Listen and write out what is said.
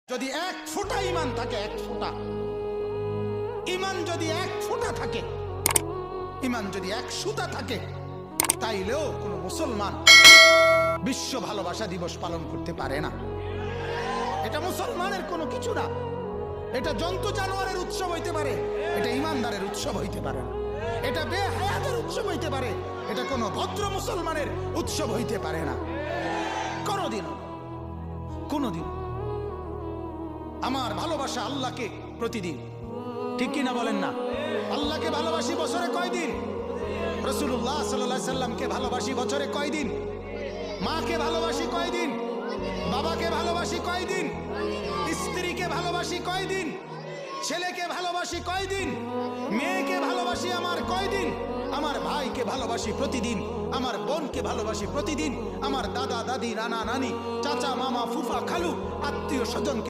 যদি এক ফোঁটা ঈমান থাকে, এক ফোঁটা ঈমান যদি এক ফোঁটা থাকে, ঈমান যদি এক সুতা থাকে, তাইলেও কোনো মুসলমান বিশ্ব ভালোবাসা দিবস পালন করতে পারে না। এটা মুসলমানের কোনো কিছু না। এটা জন্তু জানোয়ারের উৎসব হইতে পারে, এটা ঈমানদারের উৎসব হইতে পারে না। এটা বেহায়াদের উৎসব হইতে পারে, এটা কোনো ভদ্র মুসলমানের উৎসব হইতে পারে না। কোনোদিন আমার ভালোবাসা আল্লাহকে প্রতিদিন, ঠিক কিনা বলেন না? আল্লাহকে ভালোবাসি বছরে কয়দিন? রাসূলুল্লাহ সাল্লাল্লাহু আলাইহি সাল্লামকে ভালোবাসি বছরে কয়দিন? মাকে ভালোবাসি কয়দিন? বাবাকে ভালোবাসি কয়দিন? স্ত্রীকে ভালোবাসি কয়দিন? ছেলেকে ভালোবাসি কয়দিন? মেয়েকে ভালোবাসি আমার কয়দিন? আমার ভাইকে ভালোবাসি প্রতিদিন, আমার বোনকে ভালোবাসি প্রতিদিন, আমার দাদা দাদি নানা নানি চাচা মামা ফুফা খালু আত্মীয় স্বজনকে